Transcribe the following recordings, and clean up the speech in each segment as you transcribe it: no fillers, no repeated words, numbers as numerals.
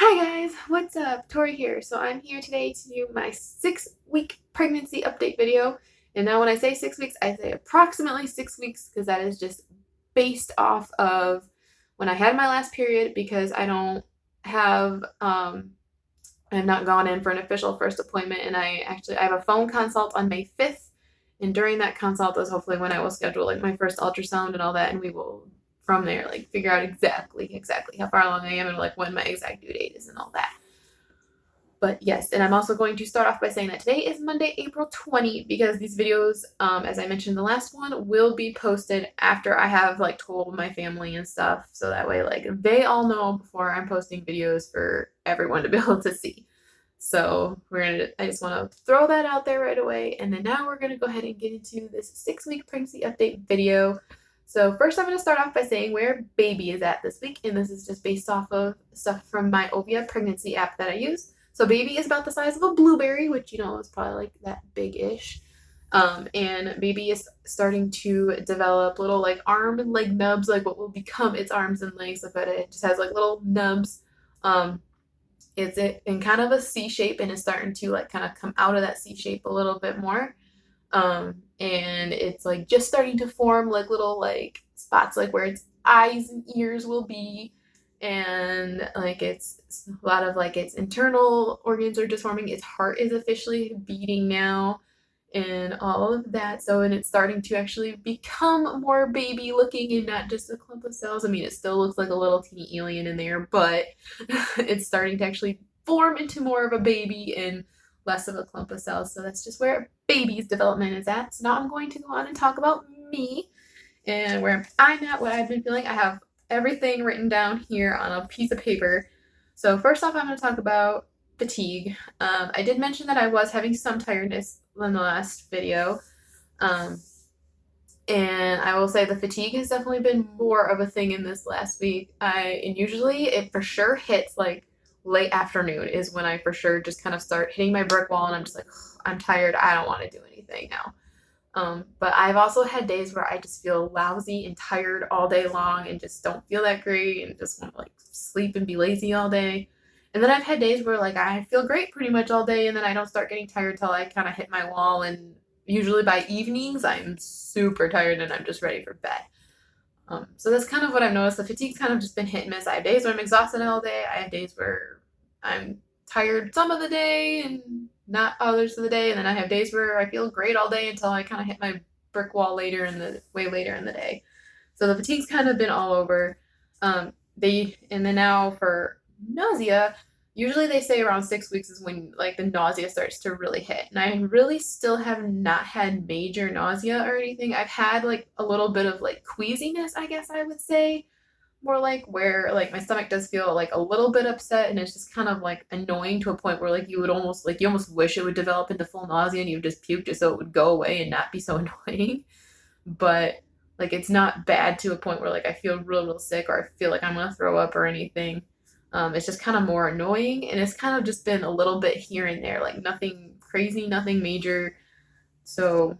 Hi guys, what's up? Tori here. So I'm here today to do my 6-week pregnancy update video. And now when I say 6 weeks, I say approximately 6 weeks because that is just based off of when I had my last period because I don't have I have not gone in for an official first appointment, and I have a phone consult on May 5th. And during that consult is hopefully when I will schedule like my first ultrasound and all that, and we will from there like figure out exactly how far along I am and like when my exact due date is and all that. But yes, and I'm also going to start off by saying that today is Monday, April 20, because these videos, as I mentioned in the last one, will be posted after I have like told my family and stuff. So that way, like they all know before I'm posting videos for everyone to be able to see. So I just want to throw that out there right away. And then now we're going to go ahead and get into this 6-week pregnancy update video. So first I'm going to start off by saying where baby is at this week. And this is just based off of stuff from my Ovia pregnancy app that I use. So baby is about the size of a blueberry, which, is probably like that big-ish. And baby is starting to develop little like arm and leg nubs, like what will become its arms and legs, but it just has like little nubs. It's in kind of a C shape and it's starting to like kind of come out of that C shape a little bit more. And it's like just starting to form like little like spots like where its eyes and ears will be. And like it's a lot of like its internal organs are just forming. Its heart is officially beating now and all of that. So, and it's starting to actually become more baby looking and not just a clump of cells. I mean, it still looks like a little teeny alien in there, but it's starting to actually form into more of a baby and less of a clump of cells. So that's just where baby's development is at. So now I'm going to go on and talk about me and where I'm at, what I've been feeling. I have everything written down here on a piece of paper. So first off, I'm going to talk about fatigue. I did mention that I was having some tiredness in the last video. And I will say the fatigue has definitely been more of a thing in this last week. And usually it for sure hits like late afternoon is when I for sure just kind of start hitting my brick wall and I'm just like, I'm tired. I don't want to do anything now. But I've also had days where I just feel lousy and tired all day long and just don't feel that great and just want to like sleep and be lazy all day. And then I've had days where like I feel great pretty much all day and then I don't start getting tired till I kind of hit my wall. And usually by evenings, I'm super tired and I'm just ready for bed. So that's kind of what I've noticed. The fatigue's kind of just been hit and miss. I have days where I'm exhausted all day. I have days where I'm tired some of the day and not others of the day. And then I have days where I feel great all day until I kind of hit my brick wall way later in the day. So the fatigue's kind of been all over. And then now for nausea, usually they say around 6 weeks is when like the nausea starts to really hit. And I really still have not had major nausea or anything. I've had like a little bit of like queasiness, I guess I would say, more like where like my stomach does feel like a little bit upset and it's just kind of like annoying to a point where like you almost wish it would develop into full nausea and you would just puke just so it would go away and not be so annoying. But like it's not bad to a point where like I feel real sick or I feel like I'm gonna throw up or anything. It's just kind of more annoying and it's kind of just been a little bit here and there, like nothing crazy, nothing major. So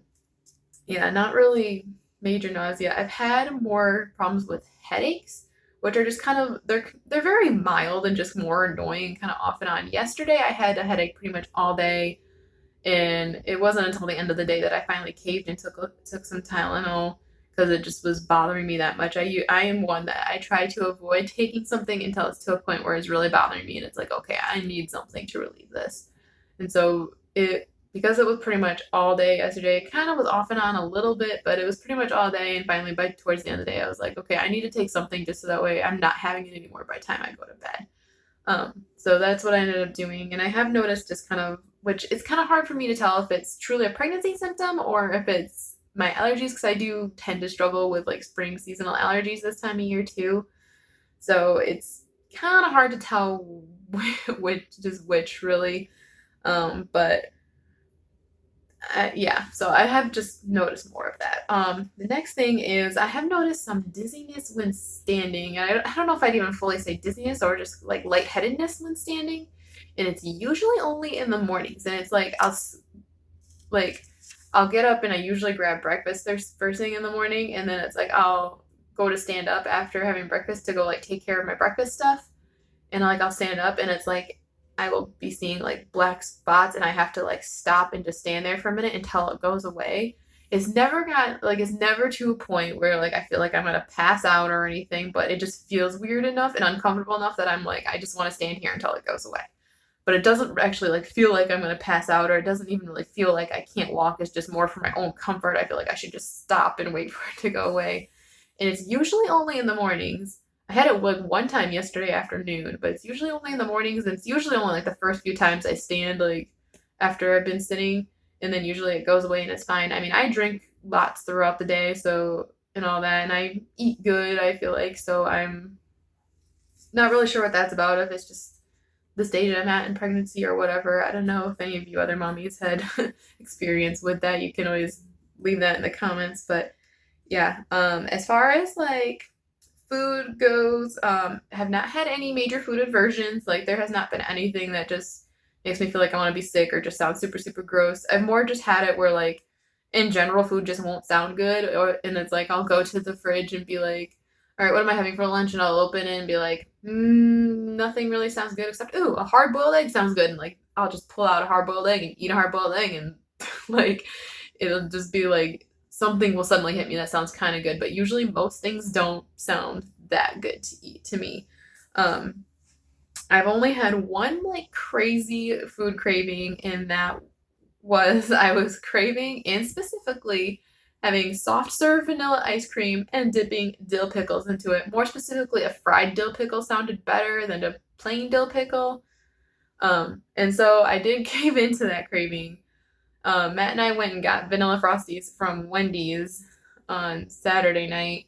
yeah, not really major nausea. I've had more problems with headaches, which are just kind of they're very mild and just more annoying, kind of off and on. Yesterday I had a headache pretty much all day, and it wasn't until the end of the day that I finally caved and took some Tylenol because it just was bothering me that much. I am one that I try to avoid taking something until it's to a point where it's really bothering me and it's like, okay, I need something to relieve this. And so because it was pretty much all day yesterday, it kind of was off and on a little bit, but it was pretty much all day. And finally, towards the end of the day, I was like, okay, I need to take something just so that way I'm not having it anymore by the time I go to bed. So that's what I ended up doing. And I have noticed just kind of, which it's kind of hard for me to tell if it's truly a pregnancy symptom or if it's my allergies, because I do tend to struggle with like spring seasonal allergies this time of year too. So it's kind of hard to tell which is which really. But yeah, so I have just noticed more of that. The next thing is I have noticed some dizziness when standing. I don't know if I'd even fully say dizziness or just like lightheadedness when standing. And it's usually only in the mornings. And it's like I'll get up and I usually grab breakfast first thing in the morning. And then it's like I'll go to stand up after having breakfast to go like take care of my breakfast stuff. and like I'll stand up and it's like I will be seeing like black spots and I have to like stop and just stand there for a minute until it goes away. It's never to a point where like I feel like I'm gonna pass out or anything, but it just feels weird enough and uncomfortable enough that I'm like, I just want to stand here until it goes away. But it doesn't actually like feel like I'm gonna pass out, or it doesn't even really feel like I can't walk. It's just more for my own comfort. I feel like I should just stop and wait for it to go away. And it's usually only in the mornings. I had it like one time yesterday afternoon, but it's usually only in the mornings, and it's usually only like the first few times I stand like after I've been sitting, and then usually it goes away and it's fine. I mean, I drink lots throughout the day, so and all that, and I eat good, I feel like, so I'm not really sure what that's about, if it's just the stage I'm at in pregnancy or whatever. I don't know if any of you other mommies had experience with that. You can always leave that in the comments. But yeah, as far as like food goes, have not had any major food aversions. Like there has not been anything that just makes me feel like I want to be sick or just sounds super, super gross. I've more just had it where like in general food just won't sound good, and it's like I'll go to the fridge and be like, all right, what am I having for lunch? And I'll open it and be like, nothing really sounds good except, ooh, a hard boiled egg sounds good. And like, I'll just pull out a hard boiled egg and eat a hard boiled egg. And like, it'll just be like, something will suddenly hit me that sounds kind of good. But usually most things don't sound that good to eat to me. I've only had one like crazy food craving, and that was I was craving, and specifically having soft serve vanilla ice cream and dipping dill pickles into it. More specifically, a fried dill pickle sounded better than a plain dill pickle. And so I did cave into that craving. Matt and I went and got vanilla frosties from Wendy's on Saturday night,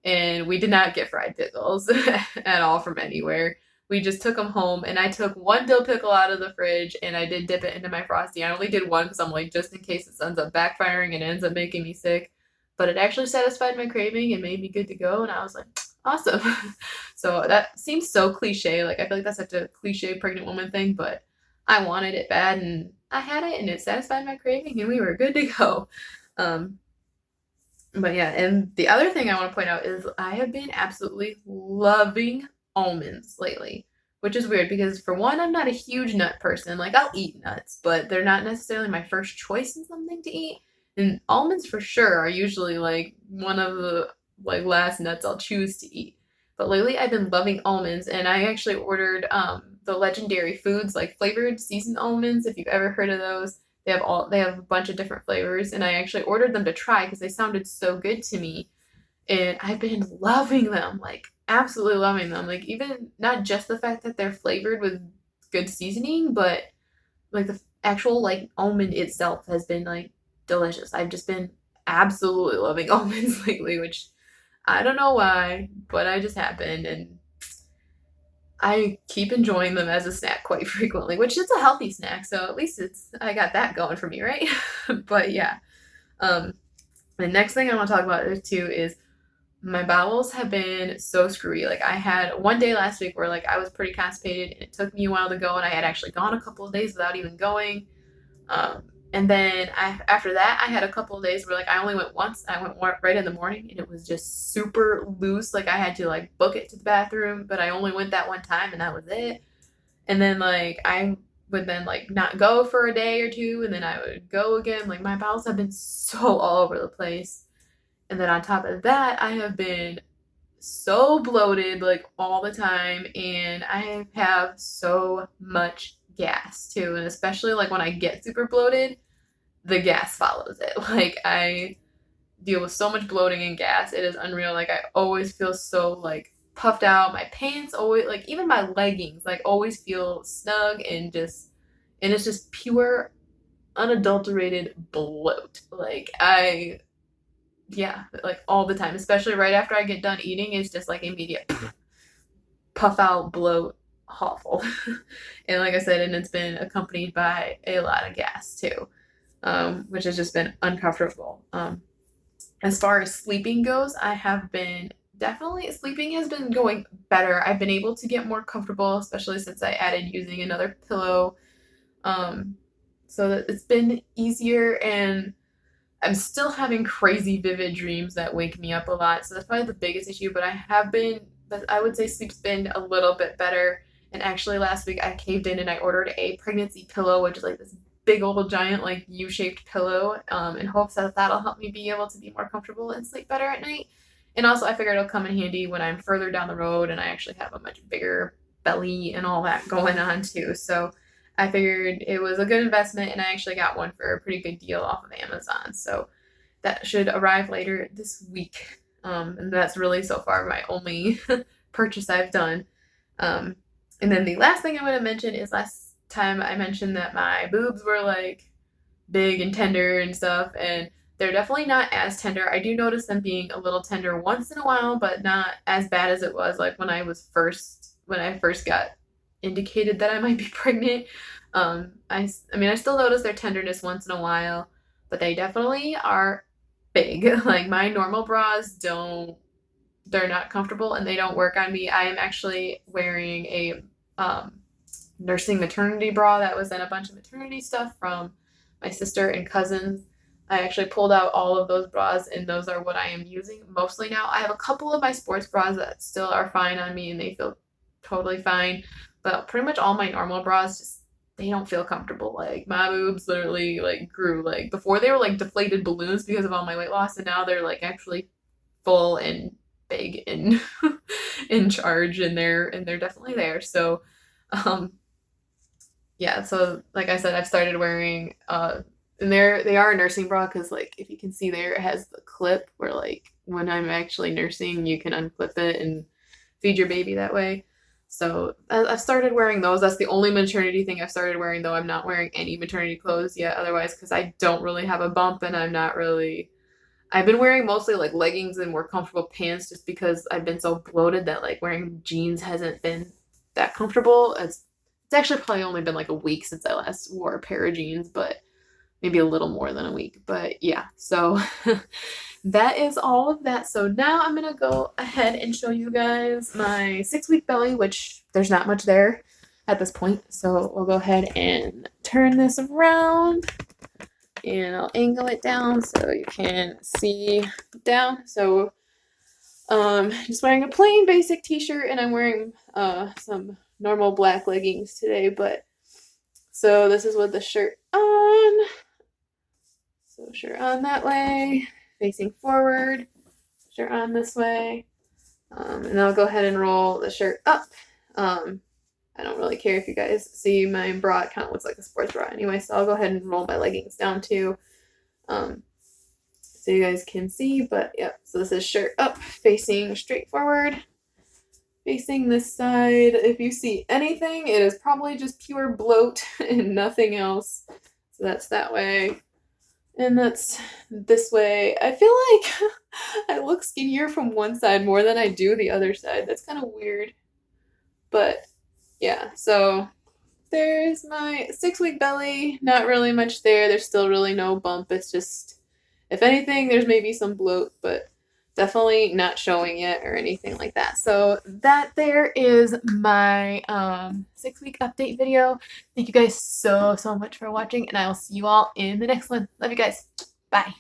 and we did not get fried pickles at all from anywhere. We just took them home, and I took one dill pickle out of the fridge, and I did dip it into my Frosty. I only did one because I'm like, just in case it ends up backfiring and ends up making me sick. But it actually satisfied my craving and made me good to go, and I was like, awesome. So that seems so cliche. Like, I feel like that's such a cliche pregnant woman thing, but I wanted it bad, and I had it, and it satisfied my craving, and we were good to go. But yeah, and the other thing I want to point out is I have been absolutely loving almonds lately, which is weird because for one, I'm not a huge nut person. Like I'll eat nuts, but they're not necessarily my first choice in something to eat. And almonds for sure are usually like one of the like last nuts I'll choose to eat. But lately I've been loving almonds, and I actually ordered the Legendary Foods like flavored seasoned almonds, if you've ever heard of those. They have a bunch of different flavors, and I actually ordered them to try because they sounded so good to me. And I've been loving them, like absolutely loving them. Like even not just the fact that they're flavored with good seasoning, but like the actual like almond itself has been like delicious. I've just been absolutely loving almonds lately, which I don't know why, but I just happened, and I keep enjoying them as a snack quite frequently, which is a healthy snack, so at least I got that going for me, right? But yeah. The next thing I want to talk about too is my bowels have been so screwy. Like I had one day last week where like I was pretty constipated and it took me a while to go, and I had actually gone a couple of days without even going. And then after that, I had a couple of days where like I only went once. I went right in the morning, and it was just super loose. Like I had to like book it to the bathroom, but I only went that one time, and that was it. And then like I would then like not go for a day or two, and then I would go again. Like my bowels have been so all over the place. And then on top of that, I have been so bloated like all the time, and I have so much gas too. And especially like when I get super bloated, the gas follows it. Like I deal with so much bloating and gas. It is unreal. Like I always feel so like puffed out. My pants always like even my leggings like always feel snug and it's just pure unadulterated bloat. Like yeah, like all the time, especially right after I get done eating, it's just like immediate puff out bloat, awful. And like I said, and it's been accompanied by a lot of gas too, which has just been uncomfortable. As far as sleeping goes, I have been definitely sleeping has been going better. I've been able to get more comfortable, especially since I added using another pillow. So that it's been easier, and I'm still having crazy vivid dreams that wake me up a lot. So that's probably the biggest issue, but I would say sleep's been a little bit better. And actually last week I caved in and I ordered a pregnancy pillow, which is like this big old giant like U-shaped pillow, in hopes that that'll help me be able to be more comfortable and sleep better at night. And also I figured it'll come in handy when I'm further down the road and I actually have a much bigger belly and all that going on too. So I figured it was a good investment, and I actually got one for a pretty good deal off of Amazon. So that should arrive later this week. And that's really so far my only purchase I've done. And then the last thing I want to mention is last time I mentioned that my boobs were like big and tender and stuff, and they're definitely not as tender. I do notice them being a little tender once in a while, but not as bad as it was like when I first got indicated that I might be pregnant. I mean, I still notice their tenderness once in a while, but they definitely are big. Like my normal bras they're not comfortable and they don't work on me. I am actually wearing a nursing maternity bra that was in a bunch of maternity stuff from my sister and cousins. I actually pulled out all of those bras, and those are what I am using mostly now. I have a couple of my sports bras that still are fine on me and they feel totally fine, but pretty much all my normal bras they don't feel comfortable. Like my boobs literally like grew, like before they were like deflated balloons because of all my weight loss, and now they're like actually full and big and in charge, and they're definitely there. So yeah, so like I said, I've started wearing and they are a nursing bra, because like if you can see there, it has the clip where like when I'm actually nursing you can unclip it and feed your baby that way. So I've started wearing those. That's the only maternity thing I've started wearing, though. I'm not wearing any maternity clothes yet otherwise, because I don't really have a bump, and I've been wearing mostly like leggings and more comfortable pants, just because I've been so bloated that like wearing jeans hasn't been that comfortable. It's actually probably only been like a week since I last wore a pair of jeans, but maybe a little more than a week. But yeah, so that is all of that. So now I'm going to go ahead and show you guys my 6-week belly, which there's not much there at this point. So we'll go ahead and turn this around, and I'll angle it down so you can see down. So just wearing a plain basic t-shirt, and I'm wearing some normal black leggings today, but so this is with the shirt on. So shirt on that way, facing forward, shirt on this way, and I'll go ahead and roll the shirt up. I don't really care if you guys see my bra. It kind of looks like a sports bra anyway, so I'll go ahead and roll my leggings down too, so you guys can see. But yep, so this is shirt up, facing straight forward, facing this side. If you see anything, it is probably just pure bloat and nothing else. So that's that way. And that's this way. I feel like I look skinnier from one side more than I do the other side. That's kind of weird. But yeah, so there's my 6-week belly. Not really much there. There's still really no bump. It's just, if anything, there's maybe some bloat, but definitely not showing yet or anything like that. So that there is my 6-week update video. Thank you guys so much for watching, and I will see you all in the next one. Love you guys. Bye.